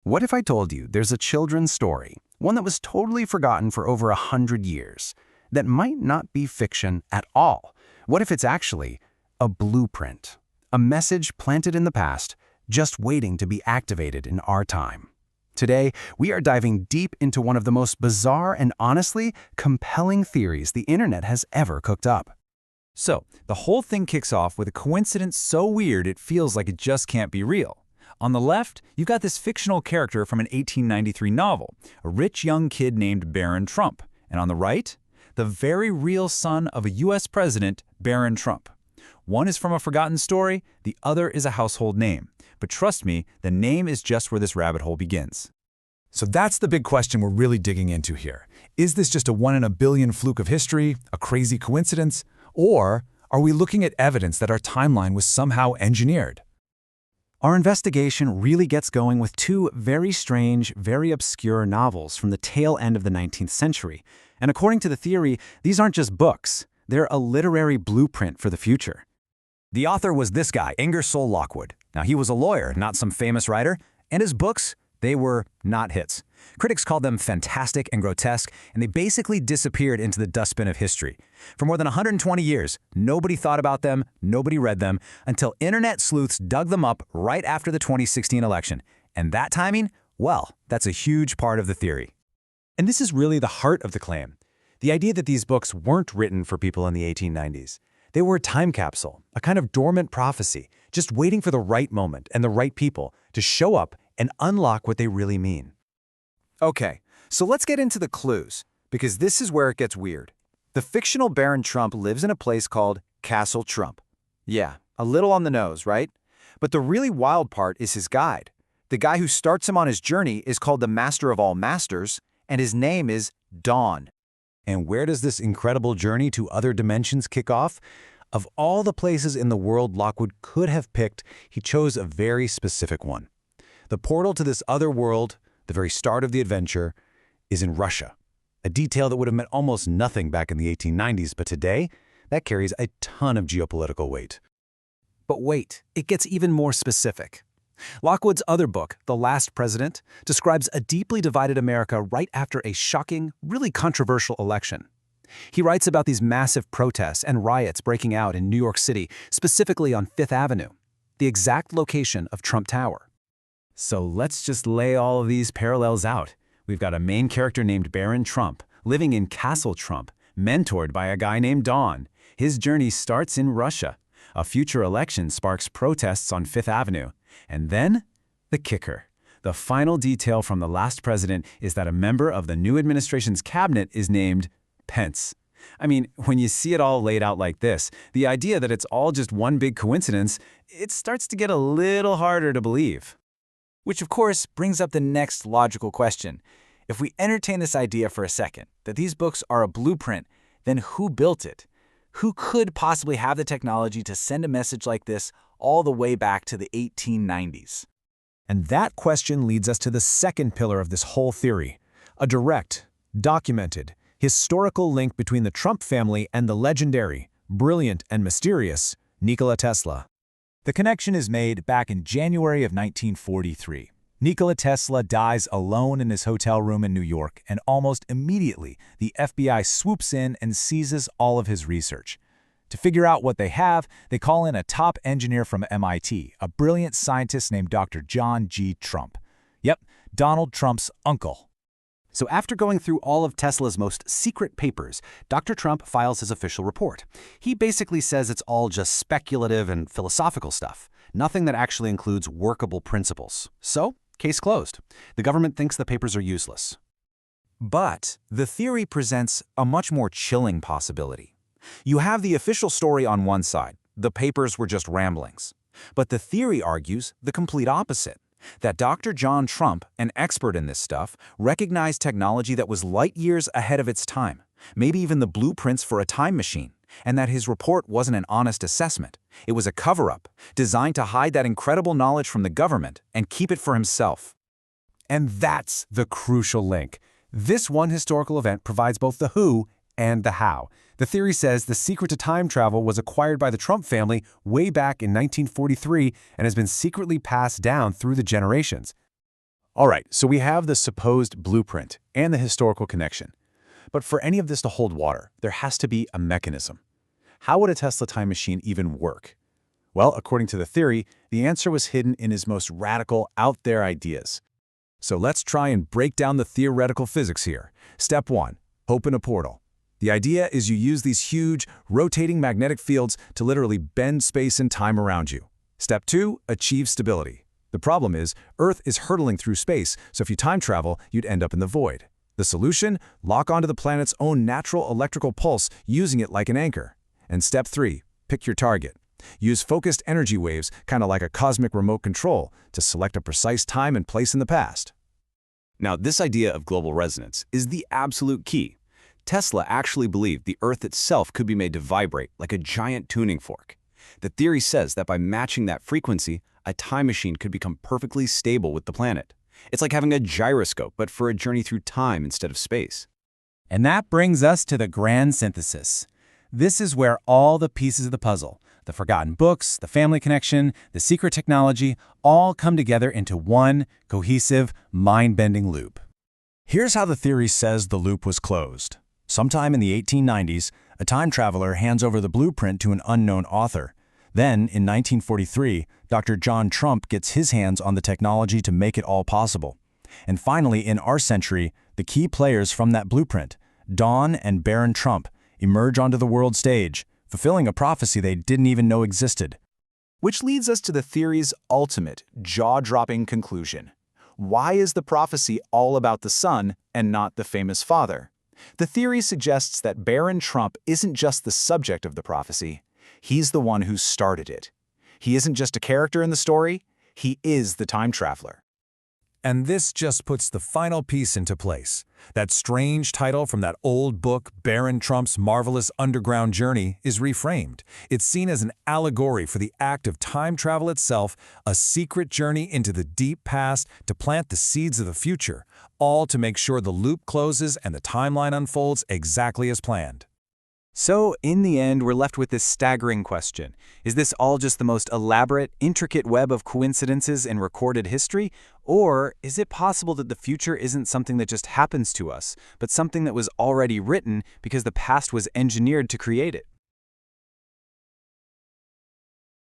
What if I told you there's a children's story, one that was totally forgotten for over 100 years, that might not be fiction at all? What if it's actually a blueprint, a message planted in the past, just waiting to be activated in our time? Today, we are diving deep into one of the most bizarre and honestly compelling theories the internet has ever cooked up. So, the whole thing kicks off with a coincidence so weird it feels like it just can't be real. On the left, you've got this fictional character from an 1893 novel, a rich young kid named Barron Trump. And on the right, the very real son of a US president, Barron Trump. One is from a forgotten story, the other is a household name. But trust me, the name is just where this rabbit hole begins. So that's the big question we're really digging into here. Is this just a one-in-a-billion fluke of history, a crazy coincidence? Or are we looking at evidence that our timeline was somehow engineered? Our investigation really gets going with two very strange, very obscure novels from the tail end of the 19th century. And according to the theory, these aren't just books. They're a literary blueprint for the future. The author was this guy, Ingersoll Lockwood. Now, he was a lawyer, not some famous writer, and his books, they were not hits. Critics called them fantastic and grotesque, and they basically disappeared into the dustbin of history. For more than 120 years, nobody thought about them, nobody read them, until internet sleuths dug them up right after the 2016 election. And that timing? Well, that's a huge part of the theory. And this is really the heart of the claim. The idea that these books weren't written for people in the 1890s. They were a time capsule, a kind of dormant prophecy, just waiting for the right moment and the right people to show up and unlock what they really mean. Okay, so let's get into the clues, because this is where it gets weird. The fictional Barron Trump lives in a place called Castle Trump. Yeah, a little on the nose, right? But the really wild part is his guide. The guy who starts him on his journey is called the Master of all Masters, and his name is Dawn. And where does this incredible journey to other dimensions kick off? Of all the places in the world Lockwood could have picked, he chose a very specific one. The portal to this other world, the very start of the adventure, is in Russia. A detail that would have meant almost nothing back in the 1890s, but today, that carries a ton of geopolitical weight. But wait, it gets even more specific. Lockwood's other book, The Last President, describes a deeply divided America right after a shocking, really controversial election. He writes about these massive protests and riots breaking out in New York City, specifically on Fifth Avenue, the exact location of Trump Tower. So let's just lay all of these parallels out. We've got a main character named Barron Trump, living in Castle Trump, mentored by a guy named Dawn. His journey starts in Russia. A future election sparks protests on Fifth Avenue. And then, the kicker. The final detail from The Last President is that a member of the new administration's cabinet is named Pence. I mean, when you see it all laid out like this, the idea that it's all just one big coincidence, it starts to get a little harder to believe. Which, of course, brings up the next logical question. If we entertain this idea for a second, that these books are a blueprint, then who built it? Who could possibly have the technology to send a message like this all the way back to the 1890s? And that question leads us to the second pillar of this whole theory, a direct, documented, historical link between the Trump family and the legendary, brilliant, and mysterious Nikola Tesla. The connection is made back in January of 1943. Nikola Tesla dies alone in his hotel room in New York, and almost immediately, the FBI swoops in and seizes all of his research. To figure out what they have, they call in a top engineer from MIT, a brilliant scientist named Dr. John G. Trump. Yep, Donald Trump's uncle. So after going through all of Tesla's most secret papers, Dr. Trump files his official report. He basically says it's all just speculative and philosophical stuff, nothing that actually includes workable principles. So, case closed. The government thinks the papers are useless. But the theory presents a much more chilling possibility. You have the official story on one side, the papers were just ramblings. But the theory argues the complete opposite. That Dr. John Trump, an expert in this stuff, recognized technology that was light years ahead of its time, maybe even the blueprints for a time machine, and that his report wasn't an honest assessment. It was a cover-up, designed to hide that incredible knowledge from the government and keep it for himself. And that's the crucial link. This one historical event provides both the who and the how. The theory says the secret to time travel was acquired by the Trump family way back in 1943 and has been secretly passed down through the generations. All right, so we have the supposed blueprint and the historical connection. But for any of this to hold water, there has to be a mechanism. How would a Tesla time machine even work? Well, according to the theory, the answer was hidden in his most radical, out-there ideas. So let's try and break down the theoretical physics here. Step 1. Open a portal. The idea is you use these huge, rotating magnetic fields to literally bend space and time around you. Step 2. Achieve stability. The problem is, Earth is hurtling through space, so if you time travel, you'd end up in the void. The solution? Lock onto the planet's own natural electrical pulse, using it like an anchor. And step 3. Pick your target. Use focused energy waves, kind of like a cosmic remote control, to select a precise time and place in the past. Now, this idea of global resonance is the absolute key. Tesla actually believed the Earth itself could be made to vibrate like a giant tuning fork. The theory says that by matching that frequency, a time machine could become perfectly stable with the planet. It's like having a gyroscope, but for a journey through time instead of space. And that brings us to the grand synthesis. This is where all the pieces of the puzzle, the forgotten books, the family connection, the secret technology, all come together into one cohesive, mind-bending loop. Here's how the theory says the loop was closed. Sometime in the 1890s, a time traveler hands over the blueprint to an unknown author. Then, in 1943, Dr. John Trump gets his hands on the technology to make it all possible. And finally, in our century, the key players from that blueprint, Don and Barron Trump, emerge onto the world stage, fulfilling a prophecy they didn't even know existed. Which leads us to the theory's ultimate, jaw-dropping conclusion. Why is the prophecy all about the son and not the famous father? The theory suggests that Barron Trump isn't just the subject of the prophecy. He's the one who started it. He isn't just a character in the story, he is the time traveler. And this just puts the final piece into place. That strange title from that old book, Barron Trump's Marvelous Underground Journey, is reframed. It's seen as an allegory for the act of time travel itself, a secret journey into the deep past to plant the seeds of the future, all to make sure the loop closes and the timeline unfolds exactly as planned. So, in the end, we're left with this staggering question. Is this all just the most elaborate, intricate web of coincidences in recorded history? Or is it possible that the future isn't something that just happens to us, but something that was already written because the past was engineered to create it?